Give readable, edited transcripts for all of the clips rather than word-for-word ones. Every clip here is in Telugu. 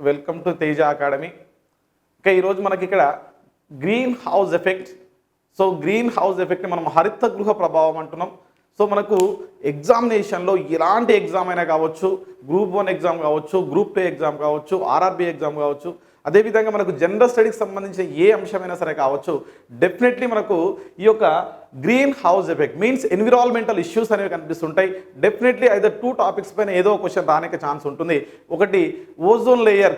Welcome to Teja academy. ఇంకా ఈరోజు మనకి ఇక్కడ greenhouse effect. So greenhouse ఎఫెక్ట్ని మనం హరిత గృహ ప్రభావం అంటున్నాం. సో మనకు ఎగ్జామినేషన్లో ఎలాంటి ఎగ్జామ్ అయినా కావచ్చు, గ్రూప్ 1 ఎగ్జామ్ కావచ్చు, గ్రూప్ 2 ఎగ్జామ్ కావచ్చు, ఆర్ఆర్బీ ఎగ్జామ్ కావచ్చు, అదేవిధంగా మనకు జనరల్ స్టడీకి సంబంధించిన ఏ అంశమైనా సరే కావచ్చు, డెఫినెట్లీ మనకు ఈ యొక్క green house effect means environmental issues అనేవి కనిపిస్తుంటాయి. డెఫినెట్లీ అయితే 2 టాపిక్స్ పైన ఏదో క్వశ్చన్ రానికి ఛాన్స్ ఉంటుంది. ఒకటి ఓజోన్ లేయర్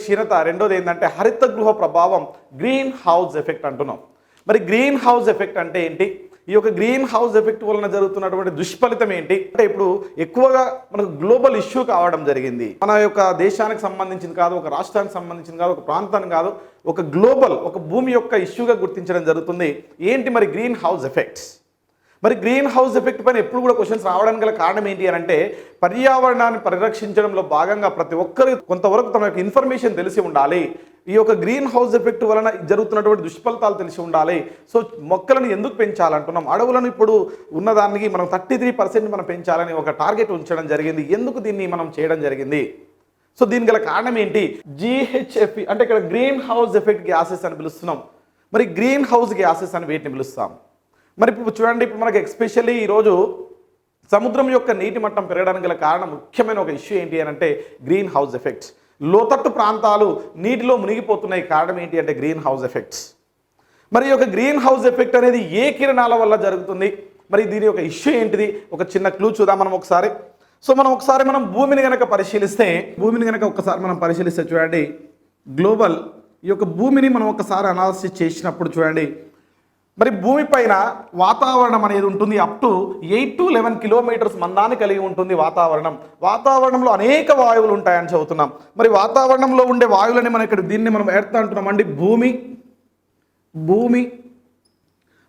క్షీణత, రెండోది ఏంటంటే హరిత గృహ ప్రభావం, గ్రీన్ హౌస్ ఎఫెక్ట్ అంటున్నాం. మరి గ్రీన్ హౌస్ ఎఫెక్ట్ అంటే ఏంటి? ఈ యొక్క గ్రీన్ హౌస్ ఎఫెక్ట్ వలన జరుగుతున్నటువంటి దుష్ఫలితం ఏంటి అంటే, ఇప్పుడు ఎక్కువగా మనకు గ్లోబల్ ఇష్యూ కావడం జరిగింది. మన యొక్క దేశానికి సంబంధించింది కాదు, ఒక రాష్ట్రానికి సంబంధించింది కాదు, ఒక ప్రాంతానికి కాదు, ఒక గ్లోబల్, ఒక భూమి యొక్క ఇష్యూగా గుర్తించడం జరుగుతుంది. ఏంటి మరి గ్రీన్ హౌస్ ఎఫెక్ట్స్? మరి గ్రీన్ హౌస్ ఎఫెక్ట్ పైన ఎప్పుడు కూడా క్వశ్చన్స్ రావడానికి గల కారణం ఏంటి అని అంటే, పర్యావరణాన్ని పరిరక్షించడంలో భాగంగా ప్రతి ఒక్కరికి కొంతవరకు తమ యొక్క ఇన్ఫర్మేషన్ తెలిసి ఉండాలి. ఈ యొక్క గ్రీన్ హౌస్ ఎఫెక్ట్ వలన జరుగుతున్నటువంటి దుష్ఫలితాలు తెలిసి ఉండాలి. సో మొక్కలను ఎందుకు పెంచాలంటున్నాం? అడవులను ఇప్పుడు ఉన్నదానికి మనం 33% మనం పెంచాలని ఒక టార్గెట్ ఉంచడం జరిగింది. ఎందుకు దీన్ని మనం చేయడం జరిగింది? సో దీనికి గల కారణం ఏంటి? GHFE అంటే ఇక్కడ గ్రీన్ హౌస్ ఎఫెక్ట్ గ్యాసెస్ అని పిలుస్తున్నాం. మరి గ్రీన్ హౌస్ గ్యాసెస్ అని వీటిని పిలుస్తాం. మరి ఇప్పుడు చూడండి, ఇప్పుడు మనకి ఎస్పెషల్లీ ఈరోజు సముద్రం యొక్క నీటి మట్టం పెరగడానికి గల కారణం, ముఖ్యమైన ఒక ఇష్యూ ఏంటి అని అంటే గ్రీన్ హౌస్ ఎఫెక్ట్స్. లోతట్టు ప్రాంతాలు నీటిలో మునిగిపోతున్నాయి. కారణం ఏంటి అంటే గ్రీన్ హౌస్ ఎఫెక్ట్స్. మరి ఈ యొక్క గ్రీన్ హౌస్ ఎఫెక్ట్ అనేది ఏ కిరణాల వల్ల జరుగుతుంది? మరి దీని యొక్క ఇష్యూ ఏంటిది? ఒక చిన్న క్లూ చూద్దాం మనం ఒకసారి. సో మనం ఒకసారి భూమిని కనుక పరిశీలిస్తే చూడండి, గ్లోబల్ ఈ యొక్క భూమిని మనం ఒకసారి అనాలిసిస్ చేసినప్పుడు చూడండి, మరి భూమి పైన వాతావరణం అనేది ఉంటుంది. అప్ టు 8 to 11 కిలోమీటర్స్ మందాన్ని కలిగి ఉంటుంది వాతావరణంలో అనేక వాయువులు ఉంటాయని చెబుతున్నాం. మరి వాతావరణంలో ఉండే వాయువులని మనం ఇక్కడ దీన్ని మనం ఎర్త్ అంటున్నాం అండి. భూమి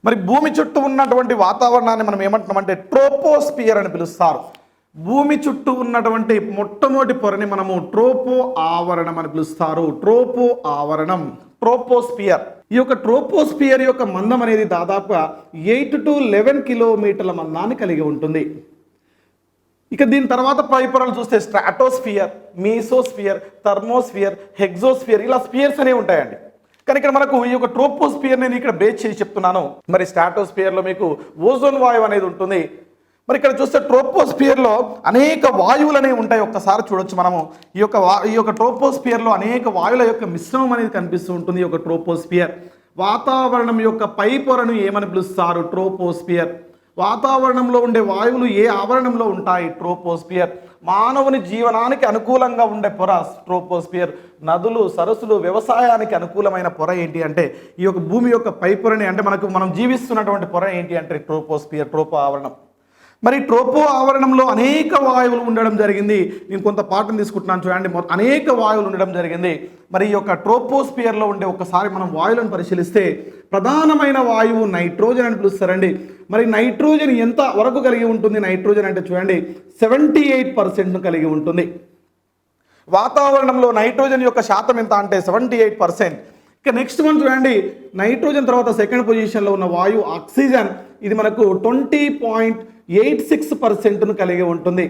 మరి భూమి చుట్టూ ఉన్నటువంటి వాతావరణాన్ని మనం ఏమంటున్నామంటే ట్రోపోస్పియర్ అని పిలుస్తారు. భూమి చుట్టూ ఉన్నటువంటి మొట్టమొదటి పొరని మనము ట్రోపో ఆవరణం అని పిలుస్తారు. ట్రోపోస్పియర్. ఈ యొక్క ట్రోపోస్పియర్ యొక్క మందం అనేది దాదాపుగా 8 to 11 కిలోమీటర్ల మందాన్ని కలిగి ఉంటుంది. ఇక దీని తర్వాత పై పొరలు చూస్తే స్ట్రాటోస్ఫియర్, మీసోస్ఫియర్, థర్మోస్ఫియర్, హెగ్జోస్ఫియర్, ఇలా స్పియర్స్ అనేవి ఉంటాయండి. కానీ ఇక్కడ మనకు ఈ యొక్క ట్రోపోస్ఫియర్ నేను ఇక్కడ బేస్ చేసి చెప్తున్నాను. మరి స్ట్రాటోస్ఫియర్లో మీకు ఓజోన్ వాయువు అనేది ఉంటుంది. మరి ఇక్కడ చూస్తే ట్రోపోస్ఫియర్లో అనేక వాయువులు అనేవి ఉంటాయి. ఒక్కసారి చూడొచ్చు మనము. ఈ యొక్క ట్రోపోస్ఫియర్లో అనేక వాయువుల యొక్క మిశ్రమం అనేది కనిపిస్తూ ఉంటుంది. ఈ యొక్క ట్రోపోస్ఫియర్ వాతావరణం యొక్క పై పొరను ఏమని పిలుస్తారు? ట్రోపోస్ఫియర్. వాతావరణంలో ఉండే వాయువులు ఏ ఆవరణంలో ఉంటాయి? ట్రోపోస్ఫియర్. మానవుని జీవనానికి అనుకూలంగా ఉండే పొర ట్రోపోస్ఫియర్. నదులు, సరస్సులు, వ్యవసాయానికి అనుకూలమైన పొర ఏంటి అంటే ఈ యొక్క భూమి యొక్క పై పొరని, అంటే మనం జీవిస్తున్నటువంటి పొర ఏంటి అంటే ట్రోపోస్ఫియర్, ట్రోపో ఆవరణం. మరి ట్రోపో ఆవరణంలో అనేక వాయువులు ఉండడం జరిగింది. నేను కొంత పాఠం తీసుకుంటున్నాను చూడండి. అనేక వాయువులు ఉండడం జరిగింది. మరి ఈ యొక్క ట్రోపోస్ఫియర్లో ఉండే ఒకసారి మనం వాయువులను పరిశీలిస్తే ప్రధానమైన వాయువు నైట్రోజన్ అని పిలుస్తారండి. మరి నైట్రోజన్ ఎంత వరకు కలిగి ఉంటుంది? నైట్రోజన్ అంటే చూడండి 78% కలిగి ఉంటుంది. వాతావరణంలో నైట్రోజన్ యొక్క శాతం ఎంత అంటే 78%. ఇక నెక్స్ట్ మనం చూడండి, నైట్రోజన్ తర్వాత సెకండ్ పొజిషన్లో ఉన్న వాయువు ఆక్సిజన్. ఇది మనకు 20.86% కలిగి ఉంటుంది.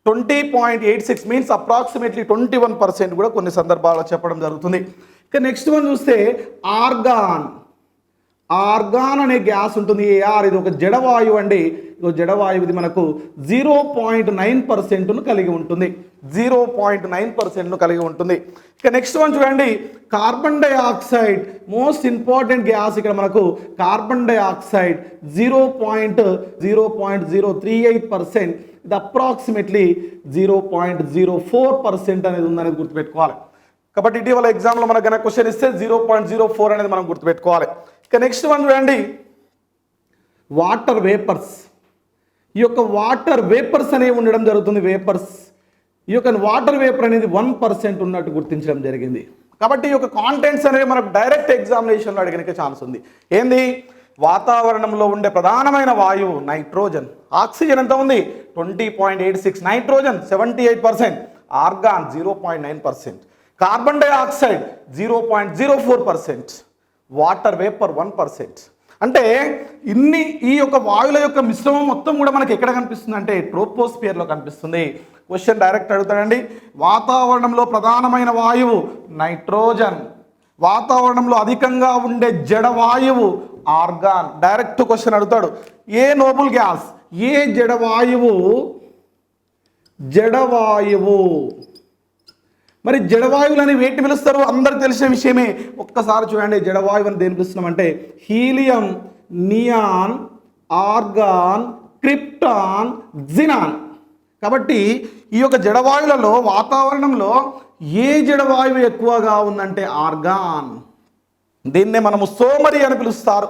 20.86 మీన్స్ అప్రాక్సిమేట్లీ 21% కూడా కొన్ని సందర్భాల్లో చెప్పడం జరుగుతుంది. ఇక నెక్స్ట్ వన్ చూస్తే ఆర్గాన్ అనే గ్యాస్ ఉంటుంది. ఇది ఒక జడవాయువు అండి. జడవాయువు ఇది మనకు 0.9% కలిగి ఉంటుంది. 0.9% కలిగి ఉంటుంది. ఇక నెక్స్ట్ వన్ చూడండి, carbon dioxide. Most important gas ఇక్కడ మనకు కార్బన్ డైఆక్సైడ్ 0.038%. ఇది అప్రాక్సిమేట్లీ 0.04% అనేది ఉందనేది గుర్తుపెట్టుకోవాలి. కాబట్టి ఇటీవల ఎగ్జామ్లో మనకు కనుక క్వశ్చన్ ఇస్తే 0.04 అనేది మనం గుర్తుపెట్టుకోవాలి. ఇక నెక్స్ట్ వన్ చూడండి, వాటర్ వేపర్స్. ఈ యొక్క వాటర్ వేపర్స్ అనేవి ఉండడం జరుగుతుంది. ఈ యొక్క వాటర్ వేపర్ అనేది 1% ఉన్నట్టు గుర్తించడం జరిగింది. కాబట్టి ఈ యొక్క కాంటెంట్స్ అనేవి మనకు డైరెక్ట్ ఎగ్జామినేషన్లో అడిగిన ఛాన్స్ ఉంది. ఏంది? వాతావరణంలో ఉండే ప్రధానమైన వాయువు నైట్రోజన్. ఆక్సిజన్ ఎంత ఉంది? 20.86. Nitrogen 78%. Organ 0.9%. Carbon dioxide 0.04%. Water vapour 1%. అంటే ఈ యొక్క వాయువుల యొక్క మిశ్రమం మొత్తం కూడా మనకి ఎక్కడ కనిపిస్తుంది అంటే ట్రోపోస్ఫియర్లో కనిపిస్తుంది. క్వశ్చన్ డైరెక్ట్ అడుగుతాడండి. వాతావరణంలో ప్రధానమైన వాయువు నైట్రోజన్, వాతావరణంలో అధికంగా ఉండే జడ వాయువు ఆర్గాన్. డైరెక్ట్ క్వశ్చన్ అడుగుతాడు. ఏ నోబుల్ గ్యాస్, ఏ జడవాయువు మరి జడవాయువులు అని వేటి పిలుస్తారు? అందరికి తెలిసిన విషయమే. ఒక్కసారి చూడండి, జడవాయువు అని దేని పిలుస్తున్నామంటే helium, neon, argon, krypton, xenon. కాబట్టి ఈ యొక్క జడవాయువులలో వాతావరణంలో ఏ జడవాయువు ఎక్కువగా ఉందంటే ఆర్గాన్. దీన్నే మనము సోమరి అని పిలుస్తారు.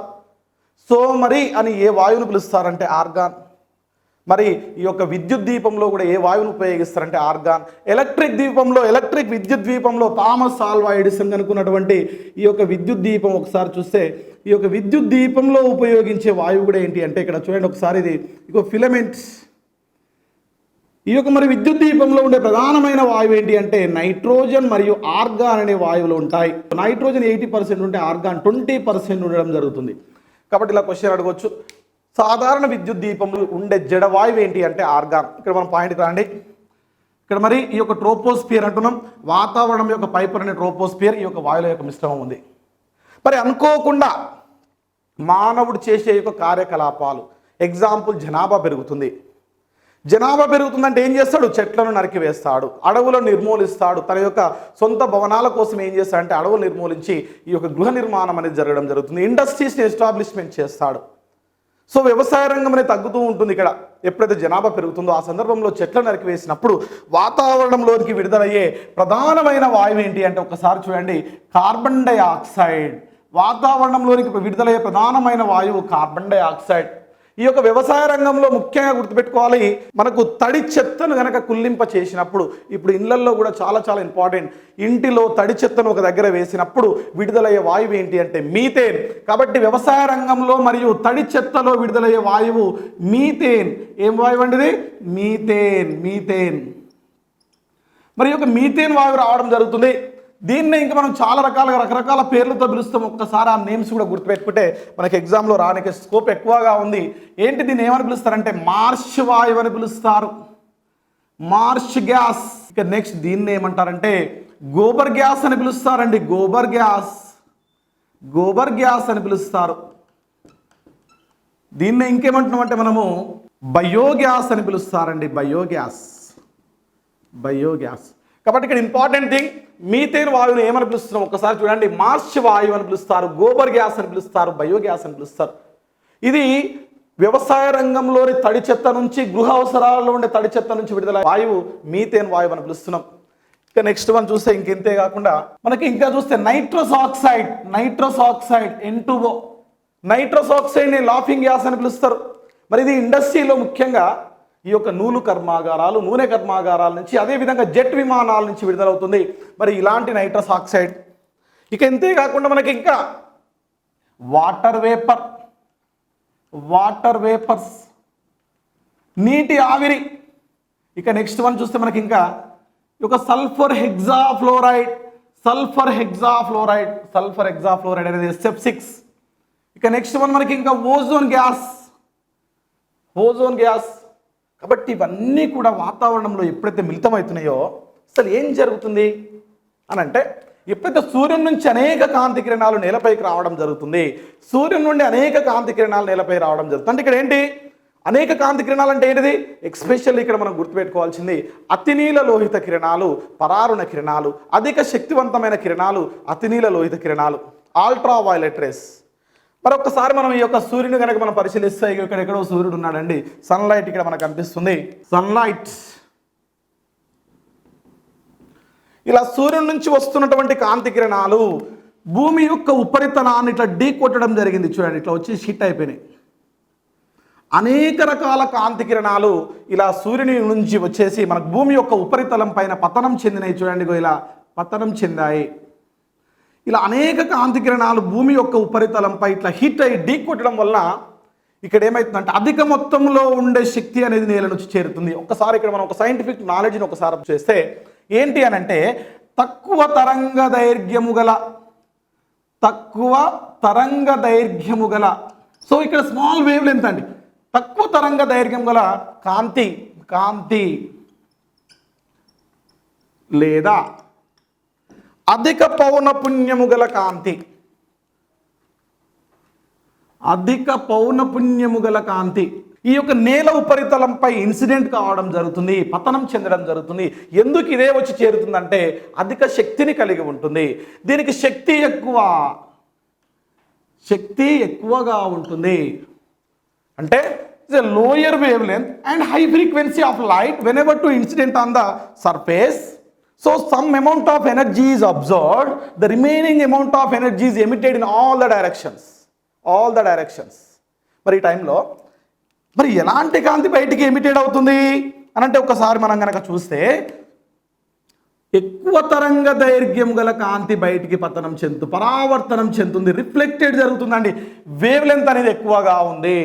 సోమరి అని ఏ వాయువును పిలుస్తారంటే ఆర్గాన్. మరి ఈ యొక్క విద్యుత్ దీపంలో కూడా ఏ వాయువును ఉపయోగిస్తారంటే ఆర్గాన్. ఎలక్ట్రిక్ విద్యుత్ దీపంలో థామస్ ఆల్వా ఎడిసన్ కనుక్కున్నటువంటి ఈ యొక్క విద్యుత్ దీపం ఒకసారి చూస్తే ఈ యొక్క విద్యుత్ దీపంలో ఉపయోగించే వాయువు కూడా ఏంటి అంటే ఇక్కడ చూడండి ఒకసారి, ఇది ఇక ఫిలమెంట్స్. ఈ యొక్క మరి విద్యుత్ దీపంలో ఉండే ప్రధానమైన వాయువు ఏంటి అంటే నైట్రోజన్ మరియు ఆర్గాన్ అనే వాయువులు ఉంటాయి. నైట్రోజన్ 80% ఉంటే ఆర్గాన్ 20% ఉండడం జరుగుతుంది. కాబట్టి ఇలా క్వశ్చన్ అడగవచ్చు. సాధారణ విద్యుత్ దీపంలో ఉండే జడవాయువు ఏంటి అంటే ఆర్గాన్. ఇక్కడ మనం పాయింట్కి రండి. ఇక్కడ మరి ఈ యొక్క ట్రోపోస్ఫియర్ అంటున్నాం, వాతావరణం యొక్క పైపర్ అనే ట్రోపోస్ఫియర్ ఈ యొక్క వాయువుల యొక్క మిశ్రమం ఉంది. మరి అనుకోకుండా మానవుడు చేసే యొక్క కార్యకలాపాలు, ఎగ్జాంపుల్ జనాభా పెరుగుతుంది. జనాభా పెరుగుతుందంటే ఏం చేస్తాడు? చెట్లను నరికివేస్తాడు, అడవులను నిర్మూలిస్తాడు. తన యొక్క సొంత భవనాల కోసం ఏం చేస్తాడంటే అడవులు నిర్మూలించి ఈ యొక్క గృహ నిర్మాణం అనేది జరగడం జరుగుతుంది. ఇండస్ట్రీస్ని ఎస్టాబ్లిష్మెంట్ చేస్తాడు. సో వ్యవసాయ రంగం అనేది తగ్గుతూ ఉంటుంది. ఇక్కడ ఎప్పుడైతే జనాభా పెరుగుతుందో ఆ సందర్భంలో చెట్లను నరికివేసినప్పుడు వాతావరణంలోనికి విడుదలయ్యే ప్రధానమైన వాయువు ఏంటి అంటే ఒకసారి చూడండి, కార్బన్ డైఆక్సైడ్. వాతావరణంలోనికి విడుదలయ్యే ప్రధానమైన వాయువు కార్బన్ డైఆక్సైడ్. ఈ యొక్క వ్యవసాయ రంగంలో ముఖ్యంగా గుర్తుపెట్టుకోవాలి, మనకు తడి చెత్తను కనుక కుల్లింప చేసినప్పుడు, ఇప్పుడు ఇళ్లల్లో కూడా చాలా చాలా ఇంపార్టెంట్, ఇంటిలో తడి చెత్తను ఒక దగ్గర వేసినప్పుడు విడుదలయ్యే వాయువు ఏంటి అంటే మీథేన్. కాబట్టి వ్యవసాయ రంగంలో మరియు తడి చెత్తలో విడుదలయ్యే వాయువు మీథేన్. ఏం వాయువు అండి ఇది? మీథేన్. మరి ఈ యొక్క మీథేన్ వాయువు రావడం జరుగుతుంది. దీన్నే ఇంకా మనం చాలా రకరకాల పేర్లతో పిలుస్తాం. ఒక్కసారి ఆ నేమ్స్ కూడా గుర్తుపెట్టుకుంటే మనకి ఎగ్జామ్లో రానికి స్కోప్ ఎక్కువగా ఉంది. ఏంటి దీన్ని ఏమని పిలుస్తారంటే మార్ష్ వాయువు అని పిలుస్తారు, మార్ష్ గ్యాస్. ఇక నెక్స్ట్ దీన్ని ఏమంటారంటే గోబర్ గ్యాస్ అని పిలుస్తారండి, గోబర్ గ్యాస్ అని పిలుస్తారు. దీన్నే ఇంకేమంటున్నామంటే మనము బయోగ్యాస్ అని పిలుస్తారండి, బయోగ్యాస్. కాబట్టి ఇక్కడ ఇంపార్టెంట్ థింగ్, మీథేన్ వాయువుని ఏమని పిలుస్తున్నాం ఒక్కసారి చూడండి, మార్ష్ వాయువు అని పిలుస్తారు, గోబర్ గ్యాస్ అని పిలుస్తారు, బయోగ్యాస్ అని పిలుస్తారు. ఇది వ్యవసాయ రంగంలోని తడి చెత్త నుంచి, గృహ అవసరాలలో ఉండే తడి చెత్త నుంచి విడుదల వాయువు మీథేన్ వాయువు అని పిలుస్తున్నాం. ఇక నెక్స్ట్ వన్ చూస్తే ఇంకెంతే కాకుండా మనకి ఇంకా చూస్తే నైట్రస్ ఆక్సైడ్ N2O. నైట్రస్ ఆక్సైడ్ని లాఫింగ్ గ్యాస్ అని పిలుస్తారు. మరి ఇది ఇండస్ట్రీలో ముఖ్యంగా ఈ యొక్క నూనె కర్మాగారాల నుంచి, అదేవిధంగా జెట్ విమానాల నుంచి విడుదలవుతుంది మరి ఇలాంటి నైట్రస్ ఆక్సైడ్. ఇక ఇంతే కాకుండా మనకి ఇంకా వాటర్ వేపర్స్, నీటి ఆవిరి. ఇక నెక్స్ట్ వన్ చూస్తే మనకి ఇంకా ఒక సల్ఫర్ హెగ్జాఫ్లోరైడ్ అనేది SF6. ఇక నెక్స్ట్ వన్ మనకి ఇంకా ఓజోన్ గ్యాస్. కాబట్టి ఇవన్నీ కూడా వాతావరణంలో ఎప్పుడైతే మిళితమవుతున్నాయో అసలు ఏం జరుగుతుంది అని అంటే, ఎప్పుడైతే సూర్యుని నుంచి అనేక కాంతి కిరణాలు నేలపైకి రావడం జరుగుతుంది, సూర్యుని నుండి అనేక కాంతి కిరణాలు నేలపై రావడం జరుగుతుంది. అంటే ఇక్కడ ఏంటి, అనేక కాంతి కిరణాలు అంటే ఏంటిది? ఎక్స్పెషల్లీ ఇక్కడ మనం గుర్తుపెట్టుకోవాల్సింది అతినీల లోహిత కిరణాలు, పరారుణ కిరణాలు, అధిక శక్తివంతమైన కిరణాలు అతినీల లోహిత కిరణాలు, అల్ట్రా వైలెట్ రేస్. మరొకసారి మనం ఈ యొక్క సూర్యుని కనుక మనం పరిశీలిస్తే ఇక్కడెక్కడో సూర్యుడు ఉన్నాడండి, సన్లైట్ ఇక్కడ మనకు కనిపిస్తుంది. సన్లైట్ ఇలా సూర్యుడి నుంచి వస్తున్నటువంటి కాంతి కిరణాలు భూమి యొక్క ఉపరితలాన్ని ఇట్లా ఢీ కొట్టడం జరిగింది. చూడండి, ఇట్లా వచ్చి షిట్ అయిపోయినాయి. అనేక రకాల కాంతి కిరణాలు ఇలా సూర్యుని నుంచి వచ్చేసి మనకు భూమి యొక్క ఉపరితలం పైన పతనం చెందినాయి. చూడండి, ఇలా పతనం చెందాయి. ఇలా అనేక కాంతి కిరణాలు భూమి యొక్క ఉపరితలంపై ఇట్లా హిట్ అయ్యి ఢీ కొట్టడం వల్ల ఇక్కడ ఏమవుతుందంటే అధిక మొత్తంలో ఉండే శక్తి అనేది నేల నుంచి చేరుతుంది. ఒక్కసారి ఇక్కడ మనం ఒక సైంటిఫిక్ నాలెడ్జ్ని ఒకసారి చేస్తే ఏంటి అని అంటే, తక్కువ తరంగ దైర్ఘ్యము గల సో ఇక్కడ స్మాల్ వేవ్ లెంత్ అండి, తక్కువ తరంగ దైర్ఘ్యం గల కాంతి లేదా అధిక పౌనపున్యము గల కాంతి, ఈ యొక్క నేల ఉపరితలంపై ఇన్సిడెంట్ కావడం జరుగుతుంది, పతనం చెందడం జరుగుతుంది. ఎందుకు ఇదే వచ్చి చేరుతుందంటే అధిక శక్తిని కలిగి ఉంటుంది. దీనికి శక్తి ఎక్కువగా ఉంటుంది. అంటే lower wave length and high frequency of light whenever to incident on the surface. So some amount of energy is absorbed, the remaining amount of energy is emitted in all the directions. మరి ఈ టైంలో మరి ఎలాంటి కాంతి బయటికి ఎమిటెడ్ అవుతుంది అని అంటే ఒకసారి మనం కనుక చూస్తే ఎక్కువ తరంగ దైర్ఘ్యం గల కాంతి బయటికి పరావర్తనం చెందుతుంది, రిఫ్లెక్టెడ్ జరుగుతుందండి. వేవ్ లెంత్ అనేది ఎక్కువగా ఉంది,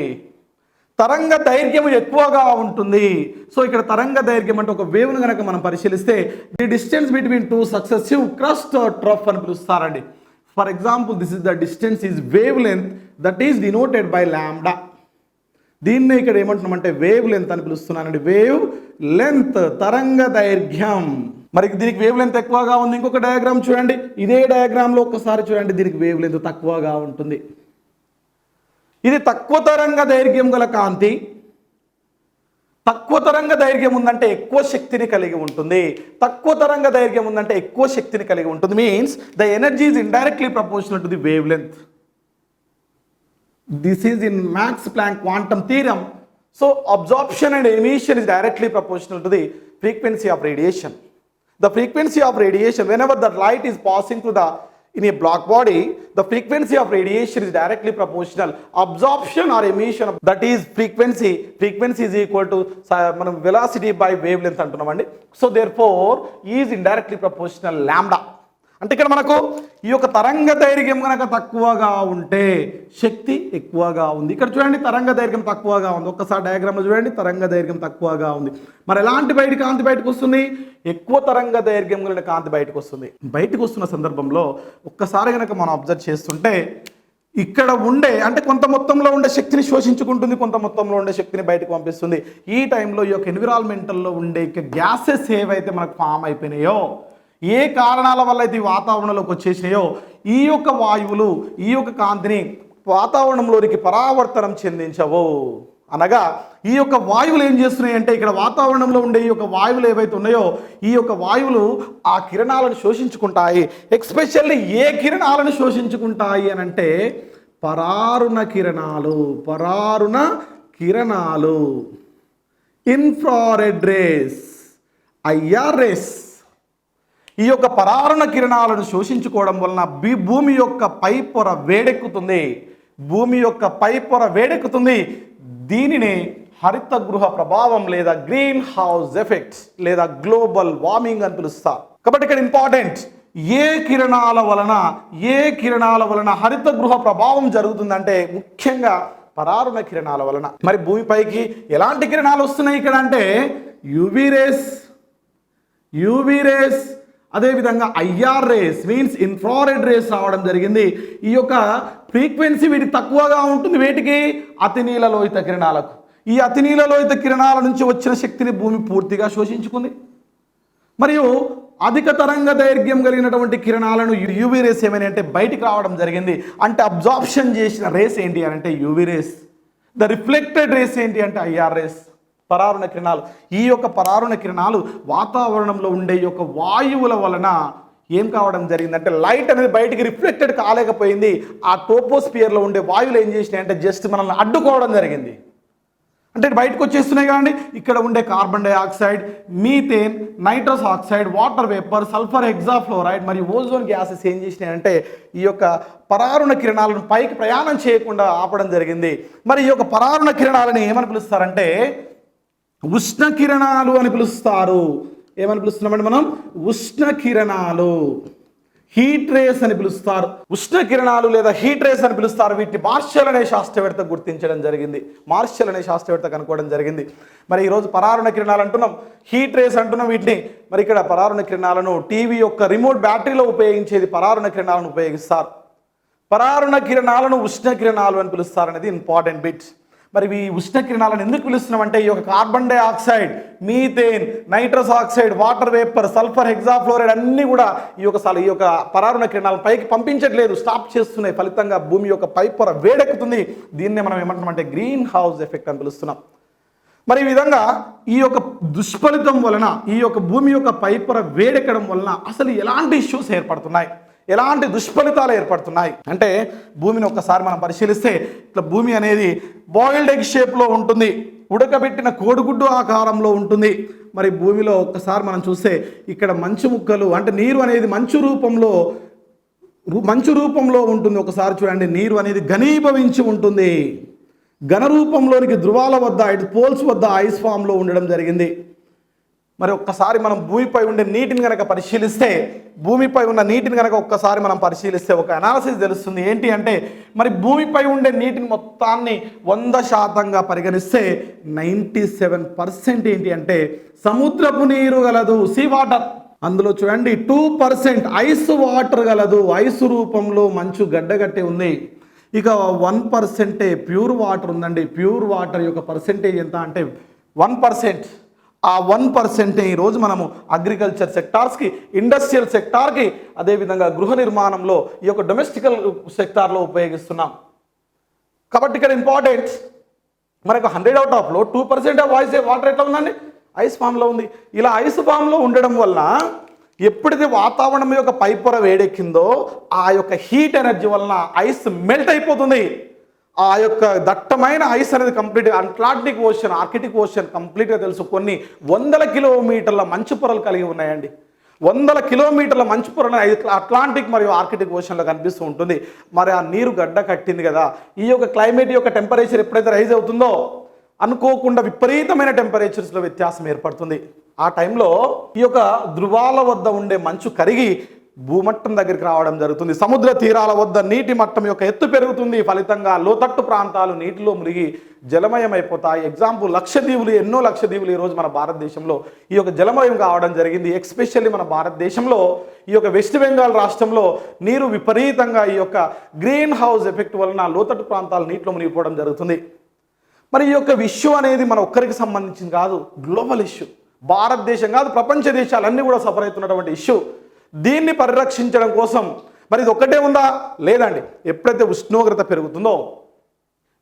తరంగ దైర్ఘ్యం ఎక్కువగా ఉంటుంది. సో ఇక్కడ తరంగ దైర్ఘ్యం అంటే ఒక వేవ్ను కనుక మనం పరిశీలిస్తే the distance between two successive crest trough అని పిలుస్తారండి. For example this is the distance is wavelength that is denoted by lambda. దీన్నే ఇక్కడ ఏమంటున్నామంటే వేవ్ లెంత్ అని పిలుస్తున్నానండి. వేవ్ లెంత్ తరంగ దైర్ఘ్యం. మరి దీనికి వేవ్ లెంత్ ఎక్కువగా ఉంది. ఇంకొక డయాగ్రామ్ చూడండి, ఇదే డయాగ్రామ్లో ఒక్కసారి చూడండి, దీనికి వేవ్ లెంత్ తక్కువగా ఉంటుంది. ఇది తక్కువ తరంగ దైర్ఘ్యం గల కాంతి. తక్కువ తరంగ దైర్ఘ్యం ఉందంటే ఎక్కువ శక్తిని కలిగి ఉంటుంది. తక్కువ తరంగ దైర్ఘ్యం ఉందంటే ఎక్కువ శక్తిని కలిగి ఉంటుంది. Means the energy is indirectly proportional to the wave length. This is in Max Planck quantum theorem. So absorption and emission is directly proportional to the frequency of radiation. The frequency of radiation, whenever the light is passing through in a black body, the frequency of radiation is directly proportional. Absorption or emission, that is frequency is equal to velocity by wavelength antunnamandi. So therefore E is indirectly proportional lambda. అంటే ఇక్కడ మనకు ఈ యొక్క తరంగ దైర్ఘ్యం కనుక తక్కువగా ఉంటే శక్తి ఎక్కువగా ఉంది. ఇక్కడ చూడండి తరంగ దైర్ఘ్యం తక్కువగా ఉంది. ఒక్కసారి డయాగ్రామ్లో చూడండి, తరంగ దైర్ఘ్యం తక్కువగా ఉంది. మరి ఎలాంటి కాంతి బయటకు వస్తుంది? ఎక్కువ తరంగ దైర్ఘ్యం కలిగిన కాంతి బయటకు వస్తుంది. బయటకు వస్తున్న సందర్భంలో ఒక్కసారి కనుక మనం అబ్జర్వ్ చేస్తుంటే ఇక్కడ ఉండే అంటే కొంత మొత్తంలో ఉండే శక్తిని శోషించుకుంటుంది, కొంత మొత్తంలో ఉండే శక్తిని బయటకు పంపిస్తుంది. ఈ టైంలో ఈ యొక్క ఎన్విరాన్మెంటల్లో ఉండే గ్యాసెస్ ఏవైతే మనకు ఫామ్ అయిపోయినాయో, ఏ కారణాల వల్ల అయితే వాతావరణంలోకి వచ్చేసినాయో, ఈ యొక్క వాయువులు ఈ యొక్క కాంతిని వాతావరణంలోనికి పరావర్తనం చెందించవు. అనగా ఈ యొక్క వాయువులు ఏం చేస్తున్నాయి అంటే ఇక్కడ వాతావరణంలో ఉండే ఈ యొక్క వాయువులు ఏవైతే ఉన్నాయో ఈ యొక్క వాయువులు ఆ కిరణాలను శోషించుకుంటాయి. ఎక్స్పెషల్లీ ఏ కిరణాలను శోషించుకుంటాయి అని అంటే పరారుణ కిరణాలు, ఇన్ఫ్రారెడ్ రేస్, ఐఆర్ రేస్. ఈ యొక్క పరారుణ కిరణాలను శోషించుకోవడం వలన భూమి యొక్క పైపొర వేడెక్కుతుంది. దీనిని హరిత గృహ ప్రభావం లేదా గ్రీన్ హౌస్ ఎఫెక్ట్ లేదా గ్లోబల్ వార్మింగ్ అని పిలుస్తారు. కాబట్టి ఇక్కడ ఇంపార్టెంట్, ఏ కిరణాల వలన హరిత గృహ ప్రభావం జరుగుతుందంటే ముఖ్యంగా పరారుణ కిరణాల వలన. మరి భూమిపైకి ఎలాంటి కిరణాలు వస్తున్నాయి ఇక్కడ అంటే యూవీ రేస్, అదేవిధంగా IR race means infrared race రావడం జరిగింది. ఈ యొక్క ఫ్రీక్వెన్సీ వీటికి తక్కువగా ఉంటుంది. వేటికి? అతినీల లోహిత కిరణాలకు. ఈ అతినీల లోహిత కిరణాల నుంచి వచ్చిన శక్తిని భూమి పూర్తిగా శోషించుకుంది. మరియు అధిక తరంగ దైర్ఘ్యం కలిగినటువంటి కిరణాలను యూవీ రేస్ ఏమైనా అంటే బయటికి రావడం జరిగింది. అంటే అబ్జార్ప్షన్ చేసిన రేస్ ఏంటి అని అంటే UV rays. The reflected race ఏంటి అంటే ఐఆర్ రేస్, పరారుణ కిరణాలు. ఈ యొక్క పరారుణ కిరణాలు వాతావరణంలో ఉండే ఈ యొక్క వాయువుల వలన ఏం కావడం జరిగిందంటే లైట్ అనేది బయటికి రిఫ్లెక్టెడ్ కాలేకపోయింది. ఆ ట్రోపోస్పియర్లో ఉండే వాయువులు ఏం చేసినాయి అంటే జస్ట్ మనల్ని అడ్డుకోవడం జరిగింది. అంటే బయటకు వచ్చేస్తున్నాయి కదండి. ఇక్కడ ఉండే carbon dioxide, methane, nitrous oxide, water vapour, sulphur hexafluoride మరియు ఓజోన్ గ్యాసెస్ ఏం చేసినాయంటే ఈ యొక్క పరారుణ కిరణాలను పైకి ప్రయాణం చేయకుండా ఆపడం జరిగింది. మరి ఈ యొక్క పరారుణ కిరణాలని ఏమని పిలుస్తారంటే ఉష్ణ కిరణాలు అని పిలుస్తారు. ఏమని పిలుస్తున్నామంటే మనం ఉష్ణ కిరణాలు, హీట్ రేస్ అని పిలుస్తారు. ఉష్ణ కిరణాలు లేదా హీట్ రేస్ అని పిలుస్తారు. వీటిని మార్షల్ అనే శాస్త్రవేత్త గుర్తించడం జరిగింది, కనుక్కోవడం జరిగింది. మరి ఈరోజు పరారుణ కిరణాలు అంటున్నాం, హీట్ రేస్ అంటున్నాం వీటిని. మరి ఇక్కడ పరారుణ కిరణాలను టీవీ యొక్క రిమోట్ బ్యాటరీలో ఉపయోగించేది పరారుణ కిరణాలను ఉపయోగిస్తారు. పరారుణ కిరణాలను ఉష్ణ కిరణాలు అని పిలుస్తారనేది ఇంపార్టెంట్ బిట్. మరి ఈ ఉష్ణ కిరణాలను ఎందుకు పిలుస్తున్నామంటే ఈ యొక్క carbon dioxide, methane, nitrous oxide, water vapour, sulphur hexafluoride అన్నీ కూడా ఈ యొక్క పరారుణ కిరణాలను పైకి పంపించట్లేదు, స్టాప్ చేస్తున్నాయి. ఫలితంగా భూమి యొక్క పై పొర వేడెక్కుతుంది. దీన్నే మనం ఏమంటున్నామంటే గ్రీన్ హౌస్ ఎఫెక్ట్ అని పిలుస్తున్నాం. మరి ఈ విధంగా ఈ యొక్క దుష్ఫలితం వలన ఈ యొక్క భూమి యొక్క పై పొర వేడెక్కడం వలన అసలు ఎలాంటి ఇష్యూస్ ఏర్పడుతున్నాయి, ఎలాంటి దుష్ఫలితాలు ఏర్పడుతున్నాయి అంటే భూమిని ఒక్కసారి మనం పరిశీలిస్తే ఇట్లా భూమి అనేది బాయిల్డ్ ఎగ్ షేప్లో ఉంటుంది, ఉడకబెట్టిన కోడిగుడ్డు ఆకారంలో ఉంటుంది. మరి భూమిలో ఒక్కసారి మనం చూస్తే ఇక్కడ మంచు ముక్కలు అంటే నీరు అనేది మంచు రూపంలో ఉంటుంది. ఒకసారి చూడండి, నీరు అనేది ఘనీభవించి ఉంటుంది. ఘన రూపంలోనికి ధృవాల వద్ద ఇటు పోల్స్ వద్ద ఐస్ ఫామ్లో ఉండడం జరిగింది. మరి ఒక్కసారి మనం భూమిపై ఉండే నీటిని కనుక పరిశీలిస్తే భూమిపై ఉన్న నీటిని కనుక ఒక్కసారి మనం పరిశీలిస్తే ఒక అనాలిసిస్ తెలుస్తుంది. ఏంటి అంటే మరి భూమిపై ఉండే నీటిని మొత్తాన్ని 100% పరిగణిస్తే 97% ఏంటి అంటే సముద్రపు నీరు గలదు, సీ వాటర్. అందులో చూడండి 2% ఐస్ వాటర్ గలదు, ఐస్ రూపంలో మంచు గడ్డగట్టి ఉంది. ఇక 1% ప్యూర్ వాటర్ ఉందండి. ప్యూర్ వాటర్ యొక్క పర్సెంటేజ్ ఎంత అంటే 1%. ఆ 1% ఈరోజు మనము అగ్రికల్చర్ సెక్టార్స్కి, ఇండస్ట్రియల్ సెక్టార్కి, అదేవిధంగా గృహ నిర్మాణంలో ఈ యొక్క డొమెస్టికల్ సెక్టార్లో ఉపయోగిస్తున్నాం. కాబట్టి ఇక్కడ ఇంపార్టెంట్ మనకు 100 out of 2% ఆఫ్ వాటర్ ఎట్లా ఉందండి, ఐస్ ఫామ్లో ఉంది. ఇలా ఐస్ ఫామ్లో ఉండడం వల్ల ఎప్పుడైతే వాతావరణం యొక్క పై పొర వేడెక్కిందో ఆ యొక్క హీట్ ఎనర్జీ వలన ఐస్ మెల్ట్ అయిపోతుంది. ఆ యొక్క దట్టమైన ఐస్ అనేది కంప్లీట్గా అట్లాంటిక్ ఓషన్, ఆర్కిటిక్ ఓషన్ కంప్లీట్గా తెలుసు. కొన్ని 100 కిలోమీటర్ల మంచు పొరలు కలిగి ఉన్నాయండి. 100 కిలోమీటర్ల మంచు పొరలు అట్లాంటిక్ మరియు ఆర్కిటిక్ ఓషన్లో కనిపిస్తూ ఉంటుంది. మరి ఆ నీరు గడ్డ కట్టింది కదా, ఈ యొక్క క్లైమేట్ యొక్క టెంపరేచర్ ఎప్పుడైతే రైజ్ అవుతుందో అనుకోకుండా విపరీతమైన టెంపరేచర్స్లో వ్యత్యాసం ఏర్పడుతుంది. ఆ టైంలో ఈ యొక్క ధృవాల వద్ద ఉండే మంచు కరిగి భూమట్టం దగ్గరికి రావడం జరుగుతుంది. సముద్ర తీరాల వద్ద నీటి మట్టం యొక్క ఎత్తు పెరుగుతుంది. ఫలితంగా లోతట్టు ప్రాంతాలు నీటిలో మునిగి జలమయమైపోతాయి. ఎగ్జాంపుల్ లక్షద్వీపులు, ఎన్నో లక్షద్వీపులు ఈరోజు మన భారతదేశంలో ఈ యొక్క జలమయం కావడం జరిగింది. ఎస్పెషల్లీ మన భారతదేశంలో ఈ యొక్క వెస్ట్ బెంగాల్ రాష్ట్రంలో నీరు విపరీతంగా ఈ యొక్క గ్రీన్ హౌస్ ఎఫెక్ట్ వలన లోతట్టు ప్రాంతాలు నీటిలో మునిగిపోవడం జరుగుతుంది. మరి ఈ యొక్క ఇష్యూ అనేది మన ఒక్కరికి సంబంధించింది కాదు, గ్లోబల్ ఇష్యూ. భారతదేశం కాదు, ప్రపంచ దేశాలన్నీ కూడా సఫర్ అవుతున్నటువంటి ఇష్యూ. దీన్ని పరిరక్షించడం కోసం మరి ఇది ఒక్కటే ఉందా? లేదండి. ఎప్పుడైతే ఉష్ణోగ్రత పెరుగుతుందో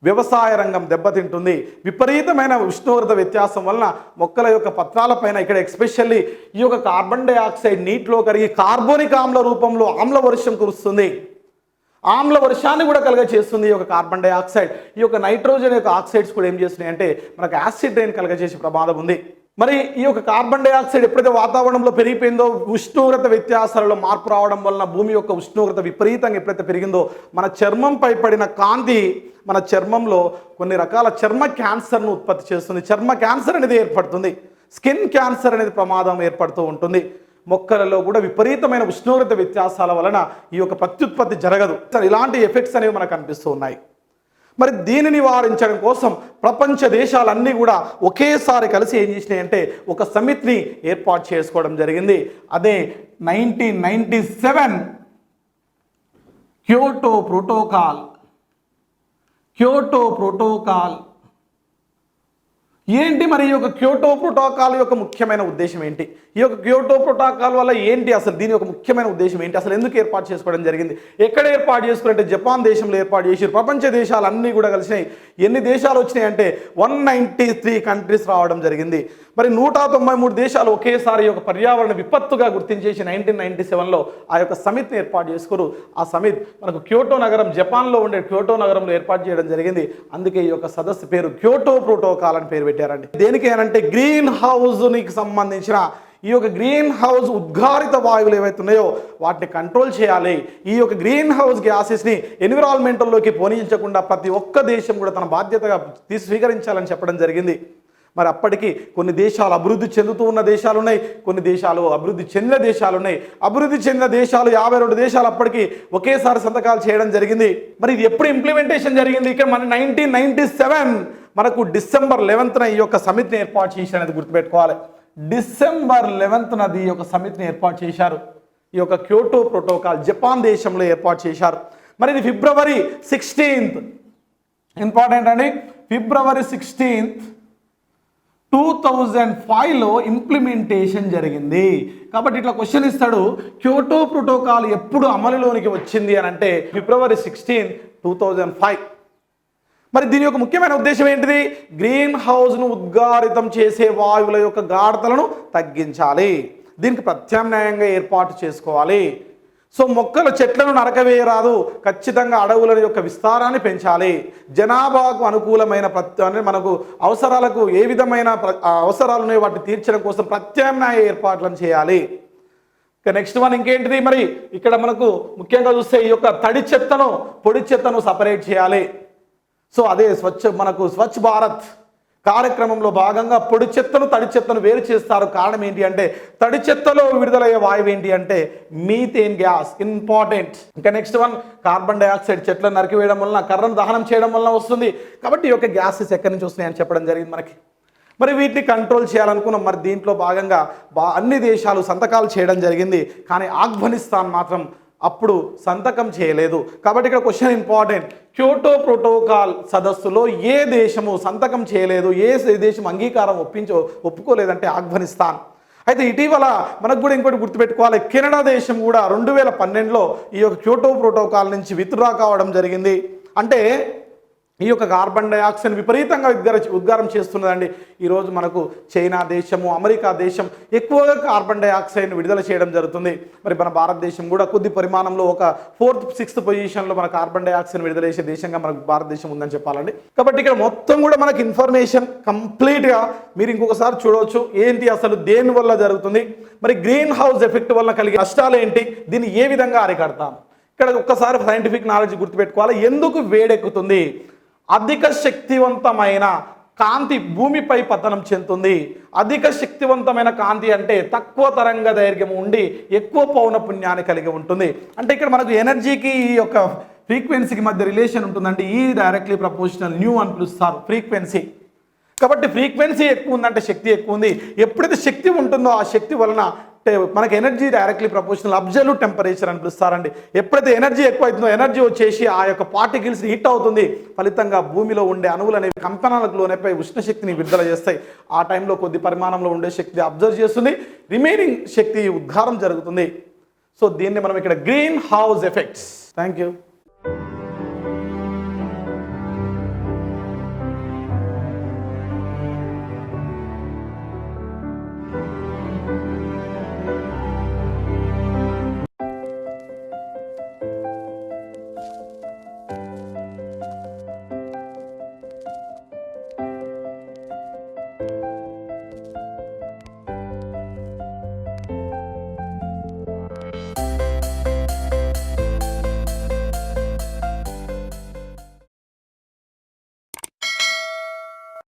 వ్యవసాయ రంగం దెబ్బతింటుంది. విపరీతమైన ఉష్ణోగ్రత వ్యత్యాసం వలన మొక్కల యొక్క పత్రాలపైన ఇక్కడ ఎస్పెషల్లీ ఈ యొక్క కార్బన్ డైఆక్సైడ్ నీటిలో కరిగి కార్బోనిక్ ఆమ్ల రూపంలో ఆమ్ల వర్షం కురుస్తుంది. ఆమ్ల వర్షాన్ని కూడా కలుగ చేస్తుంది ఈ యొక్క కార్బన్ డైఆక్సైడ్. ఈ యొక్క నైట్రోజన్ యొక్క ఆక్సైడ్స్ కూడా ఏం చేస్తున్నాయి అంటే మనకు యాసిడ్ రైన్ కలుగజేసే ప్రమాదం ఉంది. మరి ఈ యొక్క కార్బన్ డైఆక్సైడ్ ఎప్పుడైతే వాతావరణంలో పెరిగిపోయిందో ఉష్ణోగ్రత వ్యత్యాసాలలో మార్పు రావడం వలన భూమి యొక్క ఉష్ణోగ్రత విపరీతంగా ఎప్పుడైతే పెరిగిందో మన చర్మంపై పడిన కాంతి మన చర్మంలో కొన్ని రకాల చర్మ క్యాన్సర్ను ఉత్పత్తి చేస్తుంది. చర్మ క్యాన్సర్ అనేది ఏర్పడుతుంది. స్కిన్ క్యాన్సర్ అనేది ప్రమాదం ఏర్పడుతూ ఉంటుంది. మొక్కలలో కూడా విపరీతమైన ఉష్ణోగ్రత వ్యత్యాసాల వలన ఈ యొక్క ప్రత్యుత్పత్తి జరగదు. ఇలాంటి ఎఫెక్ట్స్ అనేవి మనకు కనిపిస్తూ ఉన్నాయి. మరి దీన్ని నివారించడం కోసం ప్రపంచ దేశాలన్నీ కూడా ఒకేసారి కలిసి ఏం చేసినాయంటే ఒక సమితిని ఏర్పాటు చేసుకోవడం జరిగింది. అదే 1997 క్యోటో ప్రోటోకాల్. ఏంటి మరి ఈ యొక్క క్యోటో ప్రోటోకాల్ యొక్క ముఖ్యమైన ఉద్దేశం ఏంటి? ఈ యొక్క క్యోటో ప్రోటోకాల్ వల్ల ఏంటి, అసలు దీని యొక్క ముఖ్యమైన ఉద్దేశం ఏంటి, అసలు ఎందుకు ఏర్పాటు చేసుకోవడం జరిగింది, ఎక్కడ ఏర్పాటు చేసుకున్నట్టే జపాన్ దేశంలో ఏర్పాటు చేసి ప్రపంచ దేశాలన్నీ కూడా కలిసినాయి. ఎన్ని దేశాలు వచ్చినాయి అంటే 193 కంట్రీస్ రావడం జరిగింది. మరి 193 దేశాలు ఒకేసారి ఈ యొక్క పర్యావరణ విపత్తుగా గుర్తించేసి 1997లో ఆ యొక్క సమితిని ఏర్పాటు చేసుకోరు. ఆ సమితి మనకు క్యోటో నగరం, జపాన్లో ఉండే క్యోటో నగరంలో ఏర్పాటు చేయడం జరిగింది. అందుకే ఈ యొక్క సదస్సు పేరు క్యోటో ప్రోటోకాల్ అని పేరు పెట్టారండి. దేనికి అంటే గ్రీన్ హౌస్కి సంబంధించిన ఈ యొక్క గ్రీన్ హౌస్ ఉద్గారిత వాయువులు ఏవైతే ఉన్నాయో వాటిని కంట్రోల్ చేయాలి. ఈ యొక్క గ్రీన్ హౌస్ గ్యాసెస్ని ఎన్విరాన్మెంటల్లోకి పోనించకుండా ప్రతి ఒక్క దేశం కూడా తన బాధ్యతగా స్వీకరించాలని చెప్పడం జరిగింది. మరి అప్పటికి కొన్ని దేశాలు అభివృద్ధి చెందుతూ ఉన్న దేశాలు ఉన్నాయి, కొన్ని దేశాలు అభివృద్ధి చెందిన దేశాలు ఉన్నాయి. అభివృద్ధి చెందిన దేశాలు 52 దేశాలు అప్పటికి ఒకేసారి సంతకాలు చేయడం జరిగింది. మరి ఇది ఎప్పుడు ఇంప్లిమెంటేషన్ జరిగింది? ఇక్కడ మన 1997 మనకు డిసెంబర్ 11న ఈ యొక్క సమితిని ఏర్పాటు చేసి అనేది గుర్తుపెట్టుకోవాలి. డిసెంబర్ 11న ఈ యొక్క సమితిని ఏర్పాటు చేశారు. ఈ యొక్క క్యోటో ప్రోటోకాల్ జపాన్ దేశంలో ఏర్పాటు చేశారు. మరి ఇది ఫిబ్రవరి 16th, ఇంపార్టెంట్ అండి, ఫిబ్రవరి 16th 2005లో ఇంప్లిమెంటేషన్ జరిగింది. కాబట్టి ఇట్లా క్వశ్చన్ ఇస్తాడు, క్యోటో ప్రోటోకాల్ ఎప్పుడు అమలులోనికి వచ్చింది అని అంటే ఫిబ్రవరి 16, 2005. మరి దీని యొక్క ముఖ్యమైన ఉద్దేశం ఏంటిది? గ్రీన్ హౌస్ను ఉద్గారితం చేసే వాయువుల యొక్క గాఢతలను తగ్గించాలి, దీనికి ప్రత్యామ్నాయంగా ఏర్పాటు చేసుకోవాలి. సో మొక్కలు చెట్లను నరకవేయరాదు, ఖచ్చితంగా అడవుల యొక్క విస్తారాన్ని పెంచాలి, జనాభాకు అనుకూలమైన మనకు అవసరాలకు ఏ విధమైన అవసరాలు ఉన్నాయో వాటిని తీర్చడం కోసం ప్రత్యామ్నాయ ఏర్పాట్లను చేయాలి. ఇక నెక్స్ట్ వన్ ఇంకేంటిది? మరి ఇక్కడ మనకు ముఖ్యంగా చూస్తే ఈ యొక్క తడి చెత్తను పొడి చెత్తను సపరేట్ చేయాలి. సో అదే స్వచ్ఛ భారత్ కార్యక్రమంలో భాగంగా పొడి చెత్తను తడి చెత్తను వేరు చేస్తారు. కారణం ఏంటి అంటే తడి చెత్తలో విడుదలయ్యే వాయువు ఏంటి అంటే మీథేన్ గ్యాస్, ఇంపార్టెంట్. ఇంకా నెక్స్ట్ వన్ కార్బన్ డైఆక్సైడ్, చెట్లను నరికివేయడం వలన, కర్రను దహనం చేయడం వలన వస్తుంది. కాబట్టి ఈ యొక్క గ్యాసెస్ ఎక్కడి నుంచి వస్తున్నాయని చెప్పడం జరిగింది మనకి. మరి వీటిని కంట్రోల్ చేయాలనుకున్నాం. మరి దీంట్లో భాగంగా అన్ని దేశాలు సంతకాలు చేయడం జరిగింది, కానీ ఆఫ్ఘనిస్తాన్ మాత్రం అప్పుడు సంతకం చేయలేదు. కాబట్టి ఇక్కడ క్వశ్చన్ ఇంపార్టెంట్, క్యోటో ప్రోటోకాల్ సదస్సులో ఏ దేశము సంతకం చేయలేదు, ఏ దేశం అంగీకారం ఒప్పుకోలేదంటే ఆఫ్ఘనిస్తాన్. అయితే ఇటీవల మనకు కూడా ఇంకోటి గుర్తుపెట్టుకోవాలి, కెనడా దేశం కూడా 2012లో ఈ యొక్క క్యోటో ప్రోటోకాల్ నుంచి విత్డ్రా కావడం జరిగింది. అంటే ఈ యొక్క కార్బన్ డైఆక్సైడ్ విపరీతంగా ఉద్గారం చేస్తున్నదండి. ఈరోజు మనకు చైనా దేశము, అమెరికా దేశం ఎక్కువగా కార్బన్ డైఆక్సైడ్ను విడుదల చేయడం జరుగుతుంది. మరి మన భారతదేశం కూడా కొద్ది పరిమాణంలో ఒక 4th, 6th పొజిషన్లో మన కార్బన్ డైఆక్సైడ్ విడుదల చేసే దేశంగా మనకు భారతదేశం ఉందని చెప్పాలండి. కాబట్టి ఇక్కడ మొత్తం కూడా మనకి ఇన్ఫర్మేషన్ కంప్లీట్గా మీరు ఇంకొకసారి చూడవచ్చు, ఏంటి అసలు దేని వల్ల జరుగుతుంది, మరి గ్రీన్ హౌస్ ఎఫెక్ట్ వల్ల కలిగే నష్టాలు ఏంటి, దీన్ని ఏ విధంగా అరికడతాం. ఇక్కడ ఒక్కసారి సైంటిఫిక్ నాలెడ్జ్ గుర్తుపెట్టుకోవాలి. ఎందుకు వేడెక్కుతుంది? అధిక శక్తివంతమైన కాంతి భూమిపై పతనం చెందుతుంది. అధిక శక్తివంతమైన కాంతి అంటే తక్కువ తరంగ దైర్ఘ్యం ఉండి ఎక్కువ పౌనపుణ్యాన్ని కలిగి ఉంటుంది. అంటే ఇక్కడ మనకు ఎనర్జీకి ఈ యొక్క ఫ్రీక్వెన్సీకి మధ్య రిలేషన్ ఉంటుందంటే ఈ డైరెక్ట్లీ ప్రపోర్షనల్ న్యూ అని పిలుస్తారు ఫ్రీక్వెన్సీ. కాబట్టి ఫ్రీక్వెన్సీ ఎక్కువ ఉందంటే శక్తి ఎక్కువ ఉంది. ఎప్పుడైతే శక్తి ఉంటుందో ఆ శక్తి వలన మనకి energy directly proportional absolute temperature అని పిలుస్తారండి. ఎప్పుడైతే ఎనర్జీ ఎక్కువ అవుతుందో ఎనర్జీ వచ్చేసి ఆ యొక్క పార్టికల్స్ హీట్ అవుతుంది, ఫలితంగా భూమిలో ఉండే అణువులు అనేవి కంపనాలకు లోనైపై ఉష్ణశక్తిని విడుదల చేస్తాయి. ఆ టైంలో కొద్ది పరిమాణంలో ఉండే శక్తి అబ్జర్వ్ చేస్తుంది, రిమైనింగ్ శక్తి ఉద్గారం జరుగుతుంది. సో దీన్ని మనం ఇక్కడ green house effects. Thank you.